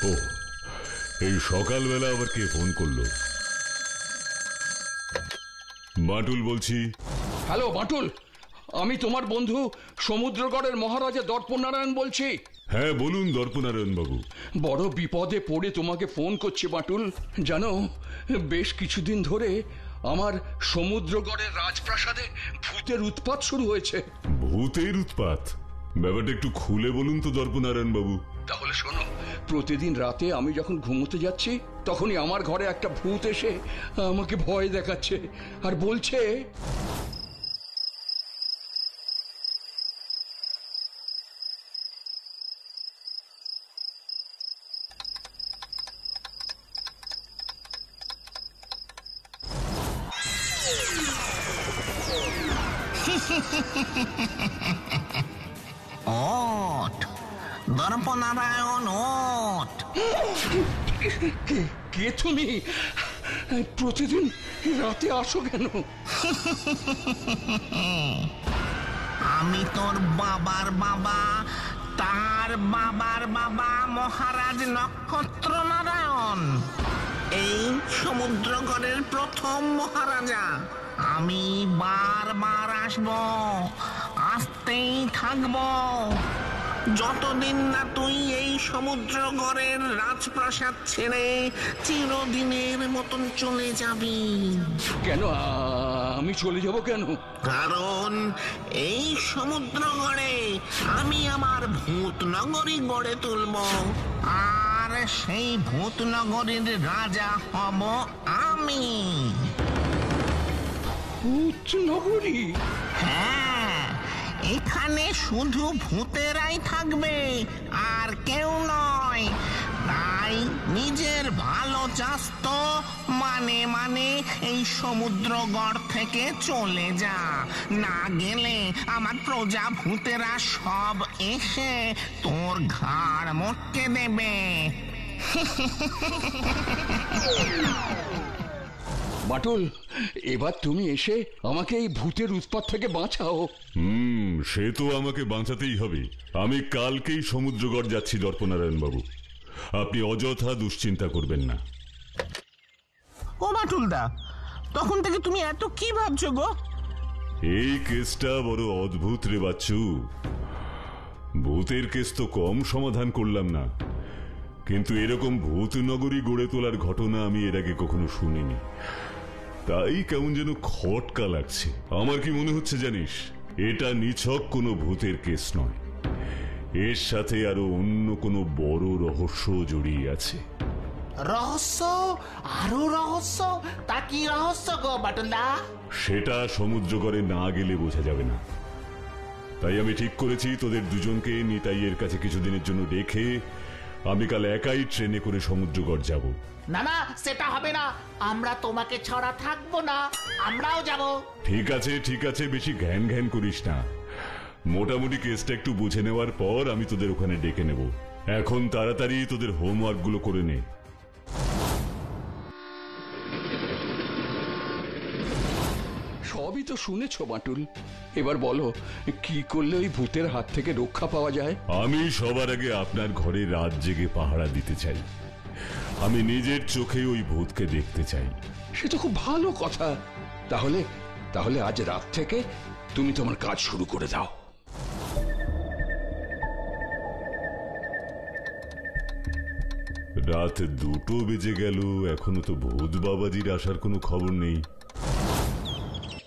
ও, এই সকালবেলা আবার কে ফোন করলো? বাটুল বলছি। হ্যালো বাটুল, আমি তোমার বন্ধু সমুদ্রগড়ের মহারাজা দর্পনারায়ণ বলছি। হ্যাঁ বলুন দর্পনারায়ণ বাবু। বড় বিপদে পড়ে তোমাকে ফোন করছি বাটুল। জানো, বেশ কিছুদিন ধরে আমার সমুদ্রগড়ের রাজপ্রাসাদে ভূতের উৎপাত শুরু হয়েছে। ভূতের উৎপাত? ব্যাপারটা একটু খুলে বলুন তো দর্পনারায়ণ বাবু। তাহলে শোনো, প্রতিদিন রাতে আমি যখন ঘুমোতে যাচ্ছি তখনই আমার ঘরে একটা ভূত এসে আমাকে ভয় দেখাচ্ছে আর বলছে, ওঠ দর্পনারায়ণ, ওঠ। কে তুমি? প্রতিদিন রাতে আসো কেন? আমি তোর বাবার বাবা, তার বাবার বাবা মহারাজ নক্ষত্র নারায়ণ, এই সমুদ্রগড়ের প্রথম মহারাজা। আমি বারবার আসবো, আসতেই থাকবো, যতদিন না তুই এই সমুদ্রগড়ের রাজপ্রাসাদ ছেড়ে চিরদিনের মতন চলে যাবি। কেন আমি চলে যাব কেন? কারণ এই সমুদ্রগড়ে আমি আমার ভূত নগরী গড়ে তুলব, আর সেই ভূত নগরীর রাজা হব আমি। ভূত নগরী? হ্যাঁ, এখানে শুধু ভূতেরাই থাকবে, আর কেউ নয়। তাই নিজের ভালো চাস তো মানে এই সমুদ্রগড় থেকে চলে যা, না গেলে আমার প্রজা ভূতেরা সব এসে তোর ঘাড় মটকে দেবে। বাটুল, এবার তুমি এসে আমাকে এই ভূতের উৎপাত থেকে বাঁচাও। সে তো আমাকে বাঁচাতেই হবে। আমি কালকেই সমুদ্রগড় যাচ্ছি দর্পনারায়ণ বাবু, আপনি অযথা দুশ্চিন্তা করবেন না। ও বাটুলদা, তখন থেকে তুমি এত কি ভাবছো গো? এই কেসটা বড় অদ্ভুত রে বাচ্চু। ভূতের কেস তো কম সমাধান করলাম না, কিন্তু এরকম ভূত নগরী গড়ে তোলার ঘটনা আমি এর আগে কখনো শুনিনি। তাই কেমন যেন খটকা লাগছে। আমার কি মনে হচ্ছে জানিস, এটা নিছক কোনো ভূতের কেস নয়, এর সাথে আরো অন্য কোনো বড় রহস্য জড়িয়ে আছে। রহস্য? আরো রহস্য? তা কি রহস্য গো বাটুলদা? সেটা সমুদ্রগড়ে না গেলে বোঝা যাবে না। তাই আমি ঠিক করেছি তোদের দুজনকে নিতাইয়ের কাছে কিছুদিনের জন্য রেখে আমি কাল একাই ট্রেনে করে সমুদ্রগড় যাব। না না, সেটা হবে না, আমরা তোমাকে ছাড়া থাকবো না, আমরাও যাব। ঠিক আছে ঠিক আছে, বেশি ঘ্যান ঘ্যান করিস না। মোটামুটি কেসটা একটু বুঝে নেওয়ার পর আমি তোদের ওখানে ডেকে নেব। এখন তাড়াতাড়ি তোদের হোমওয়ার্ক গুলো করে নে। সবই তো শুনেছো বাটুল, এবার বলো কি করলে ওই ভূতের হাত থেকে রক্ষা পাওয়া যায়? আমি সবার আগে আপনার ঘরে রাত জেগে পাহারা দিতে চাই। আমি নিজের চোখে ওই ভূতকে দেখতে চাই। সে তো খুব ভালো কথা। তাহলে তাহলে আজ রাত থেকে তুমি তোমার কাজ শুরু করে দাও। রাত 2টো বেজে গেল, এখনো তো ভূত বাবাজির আসার কোনো খবর নেই।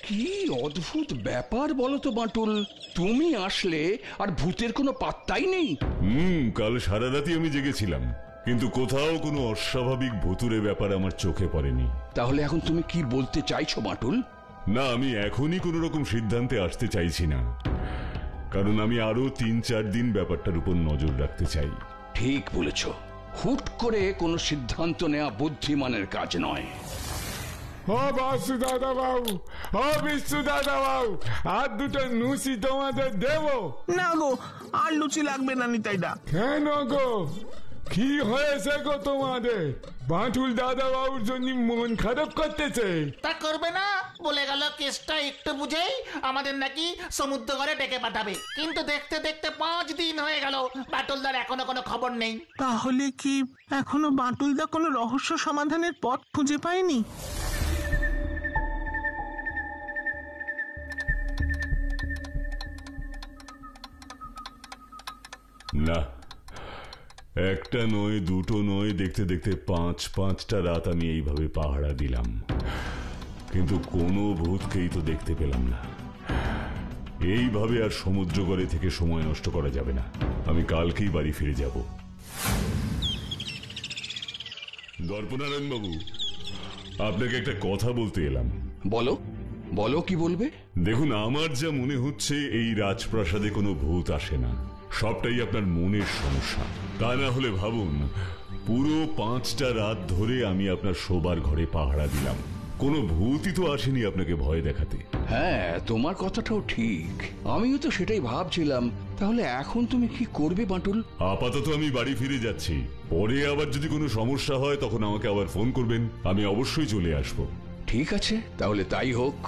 কি অদ্ভুত ব্যাপার বলো তো বাটুল, তুমি আসলে আর ভূতের কোনো পাত্তাই নেই। কাল সারা রাতই আমি জেগেছিলাম, কিন্তু কোথাও কোনো অস্বাভাবিক ভুতুরে ব্যাপার আমার চোখে পড়েনি। তাহলে এখন তুমি কি বলতে চাইছো বাটুল? না, আমি এখনই কোনো রকম সিদ্ধান্তে আসতে চাইছি না, কারণ আমি আরো 3-4 দিন ব্যাপারটার উপর নজর রাখতে চাই। ঠিক বলেছ, হুট করে কোনো সিদ্ধান্ত নেওয়া বুদ্ধিমানের কাজ নয়। ও বাসু দাদা বাবু, ও বিশ্বু দাদা বাবু, আর দুটো নুসি তোমাদের দেব? না গো, আর লুচি লাগবে না নিতাইদা। কেন গো? কি হয়েছে গো তোমাদের? বাঁটুল দাদা বাবুর জন্য মন খারাপ করতেছে? তা করবে না, বলে গেল কেসটা একটু বুঝেই আমাদের নাকি সমুদ্র করে ডেকে পাঠাবে, কিন্তু দেখতে দেখতে 5 দিন হয়ে গেল, বাটুলদার এখনো কোনো খবর নেই। তাহলে কি এখনো বাঁটুলদা কোনো রহস্য সমাধানের পথ খুঁজে পায়নি? না, একটা নয়, দুটো নয়, দেখতে দেখতে 5-5টা রাত আমি এইভাবে পাহারা দিলাম, কিন্তু কোনো ভূতকেই তো দেখতে পেলাম না। এইভাবে আর সমুদ্রগড়ে থেকে সময় নষ্ট করা যাবে না। আমি কালকেই বাড়ি ফিরে যাব। দর্পনারায়ণ বাবু, আপনাকে একটা কথা বলতে এলাম। বলো বলো, কি বলবে? দেখুন, আমার যা মনে হচ্ছে এই রাজপ্রাসাদে কোনো ভূত আসে না, সবটাই আপনার মনের সমস্যা। তা না হলে ভাবুন, পুরো 5টা রাত ধরে আমি আপনার শোবার ঘরে পাহারা দিলাম, কোনো ভূতই তো আসেনি আপনাকে ভয় দেখাতে। হ্যাঁ, তোমার কথাটাও ঠিক, আমিও তো সেটাই ভাবছিলাম। তাহলে এখন তুমি কি করবে বাঁটুল? আপাতত আমি বাড়ি ফিরে যাচ্ছি, পরে আবার যদি কোনো সমস্যা হয় তখন আমাকে আবার ফোন করবেন, আমি অবশ্যই চলে আসব। ঠিক আছে, তাহলে তাই হোক।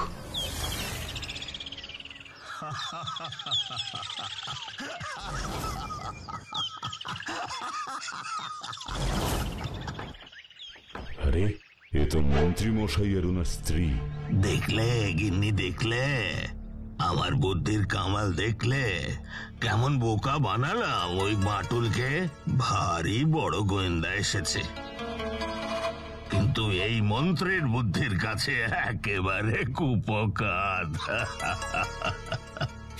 আরে, এ তো মন্ত্রী মশাই আর ওনার স্ত্রী। দেখলে গিন্নি, দেখলে আমার বুদ্ধির কামাল, দেখলে কেমন বোকা বানালাম ওই বাঁটুলকে। ভারী বড় গোয়েন্দা এসেছে, কিন্তু এই মন্ত্রের বুদ্ধির কাছে একেবারে কুপকাত।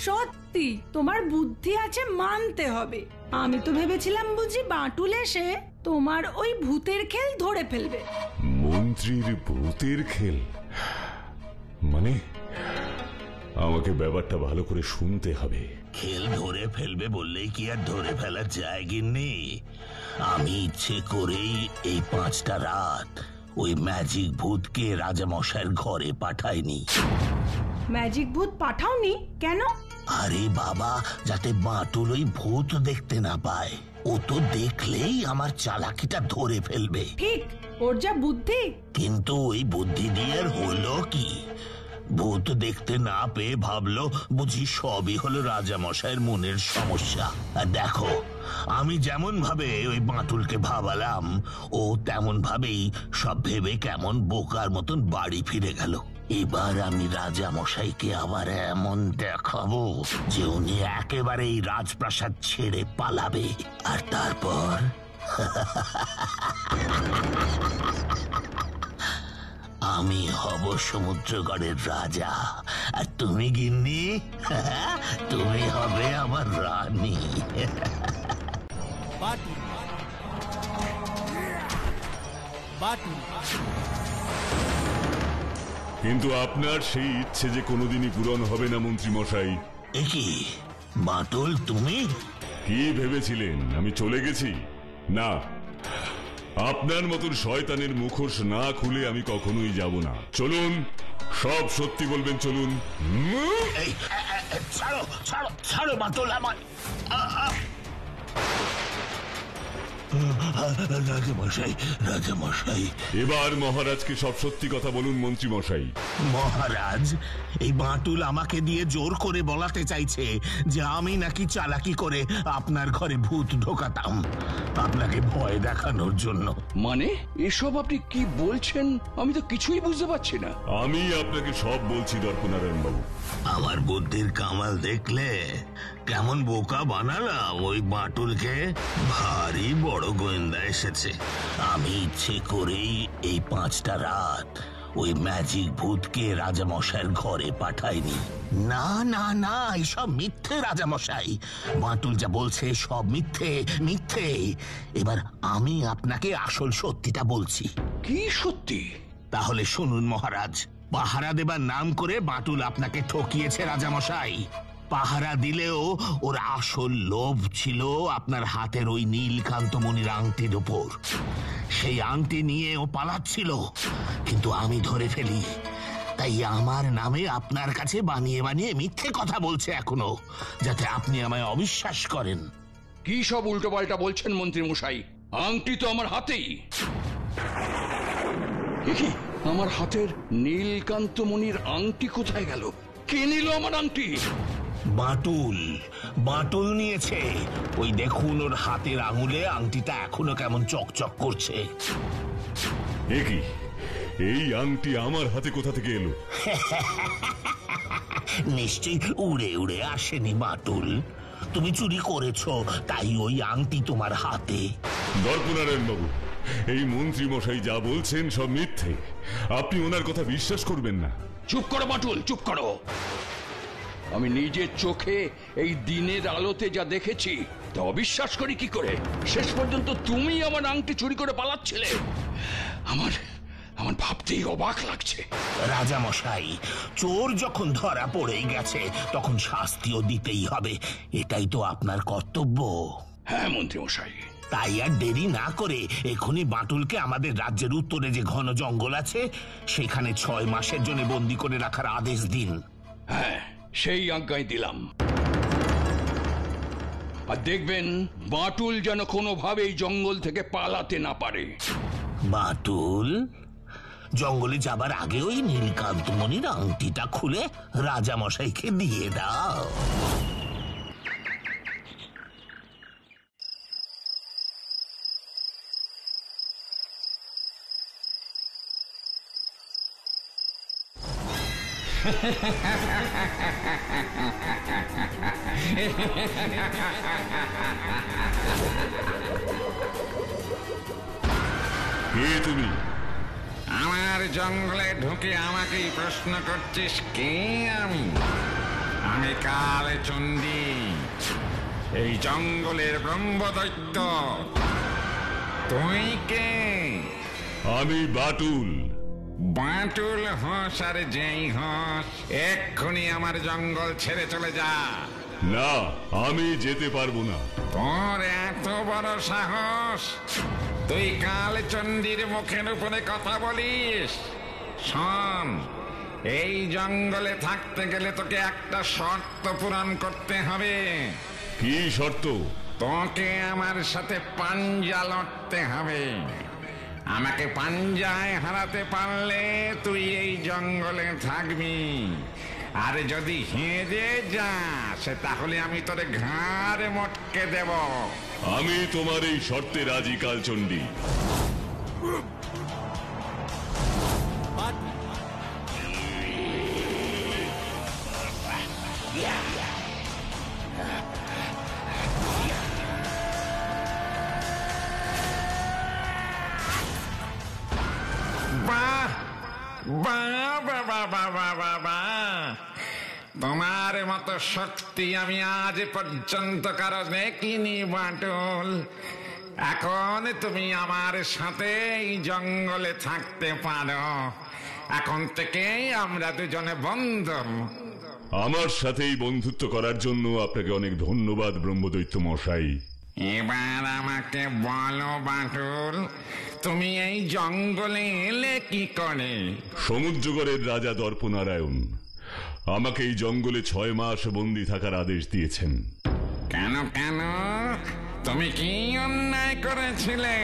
সত্যি তোমার বুদ্ধি আছে মানতে হবে। আমি তো ভেবেছিলাম বুঝি বাঁটুল এসে তোমার ওই ভূতের খেল ধরে ফেলবে। মন্ত্রীর ভূতের খেল মানে? আমাকে ব্যাপারটা ভালো করে শুনতে হবে। খেল ধরে ফেলবে বললেই কি আর ধরে ফেলা যায় গিন্নি? আমি ইচ্ছে করেই এই 5টা রাত ওই ম্যাজিক ভূতকে রাজামশাইয়ের ঘরে পাঠাইনি। ম্যাজিক ভূত পাঠাওনি কেন? আরে বাবা, যাতে বাঁটুল ওই ভূত দেখতে না পায়। ও তো দেখলেই আমার চালাকিটা ধরে ফেলবে। ঠিক, ওর যা বুদ্ধি। কিন্তু ওই বুদ্ধি দিয়ে আর হলো কি? ভূত দেখতে না পেয়ে ভাবলো বুঝি সবই হলো রাজামশাইয়ের মনের সমস্যা। আর দেখো, আমি যেমন ভাবে ওই বাঁটুলকে ভাবালাম, ও তেমন ভাবেই সব ভেবে কেমন বোকার মতন বাড়ি ফিরে গেল। এবার আমি রাজামশাইকে আবার এমন দেখাবো যে উনি একেবারে এই রাজপ্রাসাদ ছেড়ে পালাবে। আর তারপর আমি হব সমুদ্রগড়ের রাজা, আর তুমি গিন্নি, তুমি হবে আমার রানী। কিন্তু আপনার সেই ইচ্ছে যে কোনোদিনই পূরণ হবে না মন্ত্রী মশাই। এ কি বাঁটুল, তুমি কি ভেবেছিলেন আমি চলে গেছি? না, আপনার মতন শয়তানের মুখোশ না খুলে আমি কখনোই যাব না। চলুন, সব সত্যি বলবেন, চলুন। এই, ছাড়ো ছাড়ো ছাড়ো বাঁটুল আমার। রাজামশাই, রাজামশাই। এবার মহারাজকে সব সত্যি কথা বলুন মন্ত্রী মশাই। মহারাজ, এই বাঁটুল আমাকে দিয়ে জোর করে বলাতে চাইছে যে আমি নাকি চালাকি করে আপনার ঘরে ভূত ঢোকাতাম, আপনাকে ভয় দেখানোর জন্য। মানে এসব আপনি কি বলছেন? আমি তো কিছুই বুঝতে পারছি না। আমি আপনাকে সব বলছি দর্পনারায়ণ বাবু। আমার বুদ্ধির কামাল দেখলে কেমন বোকা বানালাম ওই বাঁটুলকে। ভারী বড় গোয়েন্দা এসেছে। আমি ইচ্ছে করেই এই 5টা রাত ওই ম্যাজিক ভূতকে রাজামশাইয়ের ঘরে পাঠাইনি। না না না, এসব মিথ্যে রাজামশাই। বাঁটুল যা বলছে সব মিথ্যে মিথ্যে। এবার আমি আপনাকে আসল সত্যিটা বলছি। কি সত্যি? তাহলে শুনুন মহারাজ, পাহারা দেবার নাম করে বাঁটুল আপনাকে ঠকিয়েছে রাজামশাই। পাহারা দিলেও ওর আসল লোভ ছিল আপনার হাতের ওই নীলকান্তমণির আংটির উপর। সেই আংটি নিয়ে ও পালাচ্ছিল, কিন্তু আমি ধরে ফেলি। তাই আমার নামে আপনার কাছে বানিয়ে বানিয়ে মিথ্যে কথা বলছে এখনো, যাতে আপনি আমায় অবিশ্বাস করেন। কি সব উল্টোপাল্টা বলছেন মন্ত্রী মশাই? আংটি তো আমার হাতেই। কি আমার হাতের নীলকান্তমণির আংটি কোথায় গেল? কে নিল আমার আংটি? বাটুল, বাটুল নিয়েছে। ওই দেখুন ওর হাতের আঙুলে আংটিটা এখনো কেমন চকচক করছে। এ কি, এই আংটি আমার হাতে কোথা থেকে এলো? নিশ্চয়ই উড়ে উড়ে আসেনি বাটুল, তুমি চুরি করেছো, তাই ওই আংটি তোমার হাতে। দর্পনারায়ণ বাবু, এই মন্ত্রী মশাই যা বলছেন সব মিথ্যে। আপনি ওনার কথা বিশ্বাস করবেন না। চুপ করো বাটুল, চুপ করো। আমি নিজের চোখে এই দিনের আলোতে যা দেখেছি তা অবিশ্বাস করি কি করে? শেষ পর্যন্ত তুমি আমার আংটি চুরি করে পালাচ্ছিলে। আমার ভাবতেই অবাক লাগছে। রাজা মশাই, চোর যখন ধরা পড়েই গেছে তখন শাস্তিও দিতেই হবে, এটাই তো আপনার কর্তব্য। হ্যাঁ মন্ত্রী মশাই। তাই আর দেরি না করে এখনই বাটুলকে আমাদের রাজ্যের উত্তরে যে ঘন জঙ্গল আছে সেখানে 6 মাসের জন্য বন্দী করে রাখার আদেশ দিন। হ্যাঁ, সেই আজ্ঞাই দিলাম। আর দেখবেন বাটুল যেন কোনোভাবেই জঙ্গল থেকে পালাতে না পারে। বাটুল জঙ্গলে যাবার আগে ওই নীলকান্তমণির আংটিটা খুলে রাজা মশাইকে দিয়ে দাও। কে তুমি? আমার জঙ্গলে ঢুকে আমাকেই প্রশ্ন করছিস কে আমি? আমি কালচণ্ডী, এই জঙ্গলের ব্রহ্মদৈত্য। তুই কে? আমি বাটুল। বাটুল হোস আর যেই হোস, এক্ষুনি আমার জঙ্গল ছেড়ে চলে যা। না, আমি যেতে পারবো না। তোর এত বড় সাহস, তুই কালচণ্ডীর মুখের উপরে কথা বলিস? শোন, এই জঙ্গলে থাকতে গেলে তোকে একটা শর্ত পূরণ করতে হবে। কি শর্ত? তোকে আমার সাথে পাঞ্জা লড়তে হবে। আমাকে পাঞ্জায় হারাতে পারলে তুই এই জঙ্গলে থাকবি, আর যদি হেরে যাস তাহলে আমি তোরে ঘাড়ে মটকে দেব। আমি তোমার এই শর্তে রাজি কালচণ্ডী। বাহ বাহ বাহ বাহ বাহ বাহ, তোমার মতো শক্তি আমি আজ পর্যন্ত কারো দেখিনি বাটুল। এখন তুমি আমার সাথে এই জঙ্গলে থাকতে পারো। এখন থেকে আমরা দুজনে বন্ধু। আমার সাথেই বন্ধুত্ব করার জন্য আপনাকে অনেক ধন্যবাদ ব্রহ্মদৈত্য মশাই। এবার আমাকে বলো বাটুল, তুমি এই জঙ্গলে এলে কি করে? সমুদ্রগড়ের রাজা দর্পনারায়ণ আমাকে এই জঙ্গলে 6 মাস বন্দী থাকার আদেশ দিয়েছেন। কেন কেন? তুমি কি অন্যায় করেছিলে?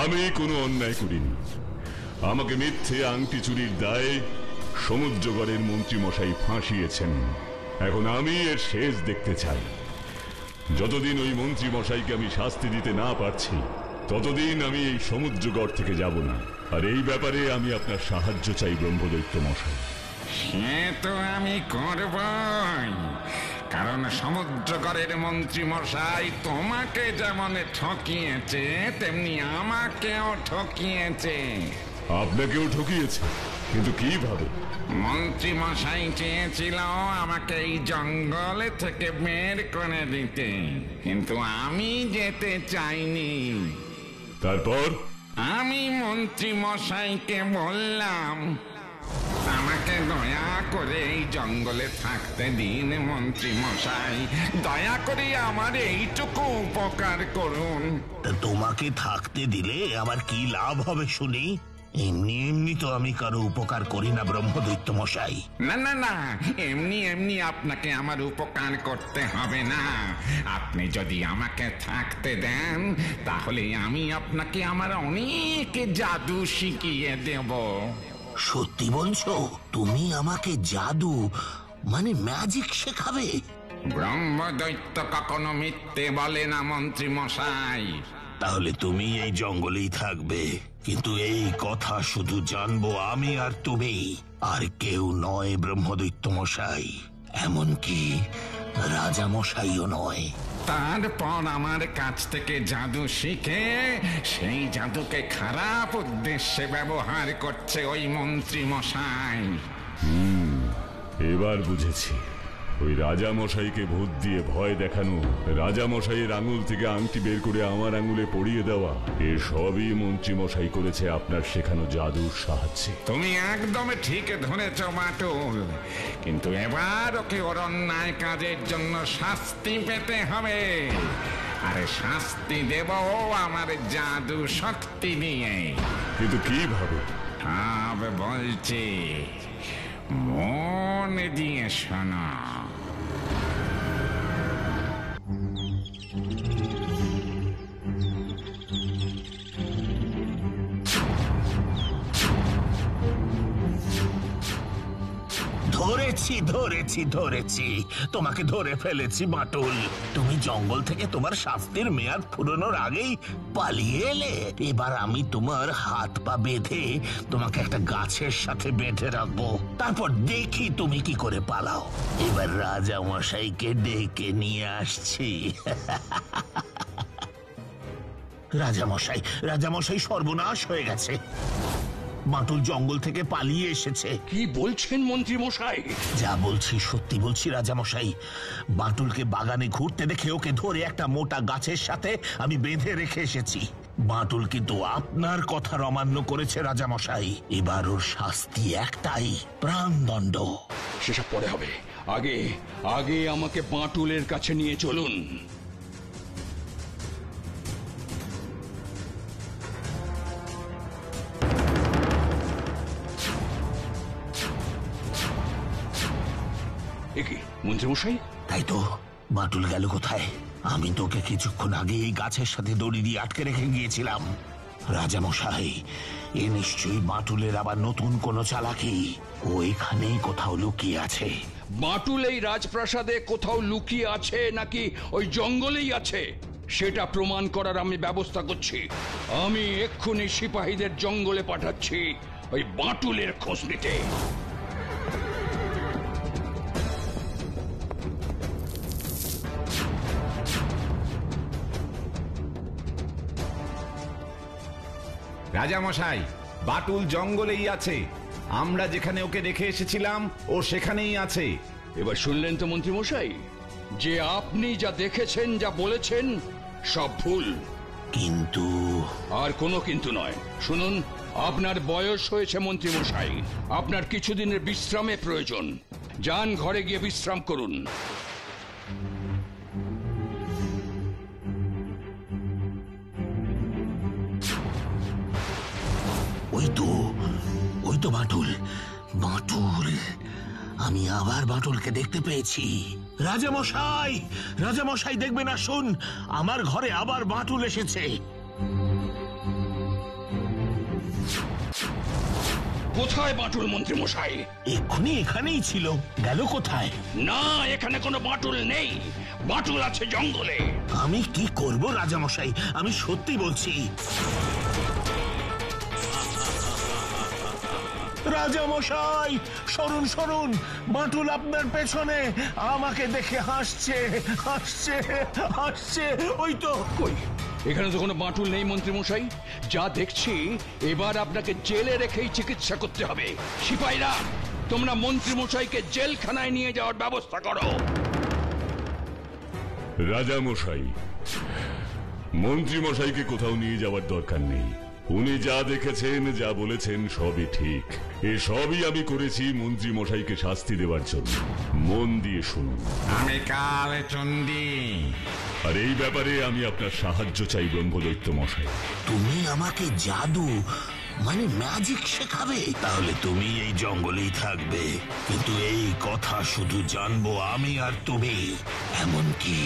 আমি কোনো অন্যায় করিনি। আমাকে মিথ্যে আংটি চুরির দায়ে সমুদ্রগড়ের মন্ত্রী মশাই ফাঁসিয়েছেন। এখন আমি এর শেষ দেখতে চাই। যতদিন ওই মন্ত্রী মশাইকে আমি শাস্তি দিতে না পারছি ততদিন আমি এই সমুদ্রগড় থেকে যাব না। আর এই ব্যাপারে আমি আপনার সাহায্য চাই ব্রহ্মদৈত্য মশাই। সে তো আমি করবই, কারণ সমুদ্রগড়ের মন্ত্রী মশাই তোমাকে যেমন ঠকিয়েছে তেমনি আমাকেও ঠকিয়েছে। আপনাকেও ঠকিয়েছে? কিন্তু কিভাবে? মন্ত্রী মশাই চেয়েছিল আমাকে এই জঙ্গলে থেকে বের করে দিতে, কিন্তু আমি যেতে চাইনি। তারপর? আমি মন্ত্রী মশাইকে বললাম, আমাকে দয়া করে এই জঙ্গলে থাকতে দিন মন্ত্রী মশাই, দয়া করে আমার এইটুকু উপকার করুন। তোমাকে থাকতে দিলে আমার কি লাভ হবে শুনি? এমনি এমনি তো আমি কারো উপকার করি না ব্রহ্মদৈত্য মশাই। না না না, এমনি এমনি আপনাকে আমার উপকার করতে হবে না। আপনি যদি আমাকে থাকতে দেন তাহলে আমি আপনাকে আমার অনেক জাদু শিখিয়ে দেব। সত্যি বলছো? তুমি আমাকে জাদু মানে ম্যাজিক শেখাবে? ব্রহ্মদৈত্য কখনো মিথ্যে বলে না মন্ত্রী মশাই। তাহলে তুমি এই জঙ্গলেই থাকবে, কিন্তু এই কথা শুধু জানবো আমি আর তুমি, আর কেউ নয় ব্রহ্মদৈত্য মশাই, এমনকি রাজা মশাইও নয়। তারপর আমার কাছ থেকে জাদু শিখে সেই জাদুকে খারাপ উদ্দেশ্যে ব্যবহার করছে ওই মন্ত্রী মশাই। এবার বুঝেছি, ওই রাজা মশাইকে ভূত দিয়ে ভয় দেখানো, রাজা মশাইয়ের আঙুল থেকে আংটি বের করে আমার আঙুলে পরিয়ে দেওয়া, এসবই মন্ত্রী মশাই করেছে আপনার শেখানো জাদুর সাহায্যে। তুমি একদম ঠিক ধরেছ বাটুল, কিন্তু এবার ওকে ওর অন্যায় কাজের জন্য শাস্তি পেতে হবে। আরে শাস্তি দেব আমার জাদু শক্তি নিয়ে। কিন্তু কিভাবে? সব বলছি, মন দিয়ে শোনো। ধরেছি ধরেছি ধরেছি, তোমাকে ধরে ফেলেছি বাটুল। তুমি জঙ্গল থেকে তোমার শাস্তির মেয়াদ ফুরোনোর আগেই পালিয়ে এলে। এবার আমি তোমার হাত পা বেঁধে তোমাকে একটা গাছের সাথে বেঁধে রাখবো, তারপর দেখি তুমি কি করে পালাও। এবার রাজা মশাইকে ডেকে নিয়ে আসছি। রাজামশাই সর্বনাশ হয়ে গেছে। বাটুল জঙ্গল থেকে পালিয়ে এসেছে। কি বলছেন মন্ত্রী মশাই? যা বলছি সত্যি বলছি রাজামশাই। বাটুলকে বাগানে ঘুরতে দেখে ওকে ধরে একটা মোটা গাছের সাথে আমি বেঁধে রেখে এসেছি। বাটুল কিন্তু আপনার কথার অমান্য করেছে রাজামশাই। এবার ওর শাস্তি একটাই, প্রাণদণ্ড। সেসব পরে হবে, আগে আগে আমাকে বাটুলের কাছে নিয়ে চলুন। মন্ত্রী মশাই, তাই তো, বাটুল গেল কোথায়? আমি তোকে কিছুক্ষণ আগে এই গাছের সাথে দড়ি দিয়ে আটকে রেখে গিয়েছিলাম। রাজামশাই, এ নিশ্চয়ই বাটুলের আবার নতুন কোনো চালাকি। ও এখানেই কোথাও লুকিয়ে আছে। বাটুল এই রাজপ্রাসাদে কোথাও লুকিয়ে আছে নাকি ওই জঙ্গলেই আছে সেটা প্রমাণ করার আমি ব্যবস্থা করছি। আমি এক্ষুনি সিপাহীদের জঙ্গলে পাঠাচ্ছি ওই বাটুলের খোঁজ নিতে। রাজামশাই, বাটুল জঙ্গলেই আছে। আমরা যেখানে ওকে রেখে এসেছিলাম ও সেখানেই আছে। এবার শুনলেন তো মন্ত্রী মশাই, যে আপনি যা দেখেছেন, যা বলেছেন সব ভুল। কিন্তু আর কোনো কিন্তু নয়। শুনুন, আপনার বয়স হয়েছে মন্ত্রী মশাই, আপনার কিছুদিনের বিশ্রামের প্রয়োজন। যান, ঘরে গিয়ে বিশ্রাম করুন। ওই তো বাটুল। আমি আবার বাটুলকে দেখতে পেয়েছি। রাজামশাই দেখবেন, আসুন, আমার ঘরে আবার বাটুল এসেছে। কোথায় বাটুল মন্ত্রী মশাই? এক্ষুনি এখানেই ছিল, গেল কোথায়? না, এখানে কোনো বাটুল নেই। বাটুল আছে জঙ্গলে। আমি কি করব রাজামশাই, আমি সত্যি বলছি। রাজামশাই, সরুন, বাটুল আপনার পেছনে, আমাকে দেখে হাসছে। ওই তো। কই, এখানে তো কোনো বাটুল নেই মন্ত্রী মশাই। যা দেখছি, এবার আপনাকে জেলে রেখেই চিকিৎসা করতে হবে। সিপাহীরা, তোমরা মন্ত্রী মশাইকে জেলখানায় নিয়ে যাওয়ার ব্যবস্থা করো। রাজা মশাই, মন্ত্রী মশাইকে কোথাও নিয়ে যাওয়ার দরকার নেই। উনি যা দেখেছেন, যা বলেছেন সবই ঠিক। এসবই আমি করেছি মন্ত্রী মশাইকে শাস্তি দেওয়ার জন্য। মন দিয়ে শুনুন। আমি কালচণ্ডী, আর এই ব্যাপারে আমি আপনার সাহায্য চাই ব্রহ্মদৈত্য মশাই। তুমি আমাকে জাদু মানে ম্যাজিক শেখাবে? তাহলে তুমি এই জঙ্গলেই থাকবে, কিন্তু এই কথা শুধু জানবো আমি আর তুমি, এমনকি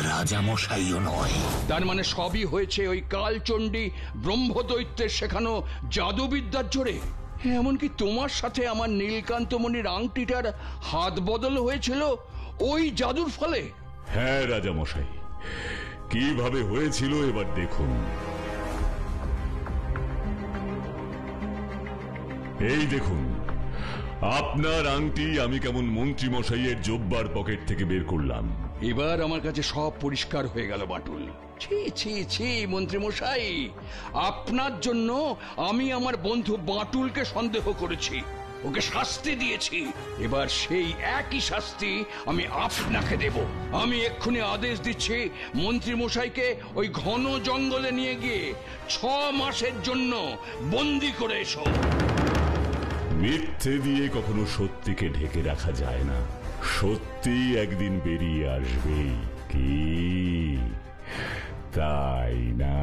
রাজামশাইও নয়। তার মানে সবই হয়েছে ওই কালচণ্ডী ব্রহ্মদৈত্যের শেখানো জাদুবিদ্যার জোরে। এমনকি তোমার সাথে আমার নীলকান্তমণির আংটিটার হাত বদল হয়েছিল ওই জাদুর ফলে। হ্যাঁ রাজামশাই, কিভাবে হয়েছিল এবার দেখুন। এই দেখুন, আপনার আংটি আমি কেমন মন্ত্রী মশাইয়ের জোব্বার পকেট থেকে বের করলাম। এবার আমার কাছে সব পরিষ্কার হয়ে গেল বাটুল। ছি ছি ছি মন্ত্রী মশাই, আপনার জন্য আমি আমার বন্ধু বাটুলকে সন্দেহ করেছি, ওকে শাস্তি দিয়েছি। এবার সেই একই শাস্তি আমি আপনাকে দেব। আমি এক্ষুনি আদেশ দিচ্ছি, মন্ত্রী মশাইকে ওই ঘন জঙ্গলে নিয়ে গিয়ে 6 মাসের জন্য বন্দি করে এসো। মিথ্যে দিয়ে কখনো সত্যিকে ঢেকে রাখা যায় না, সত্যি একদিন বেরিয়ে আসবেই, কি তাই না?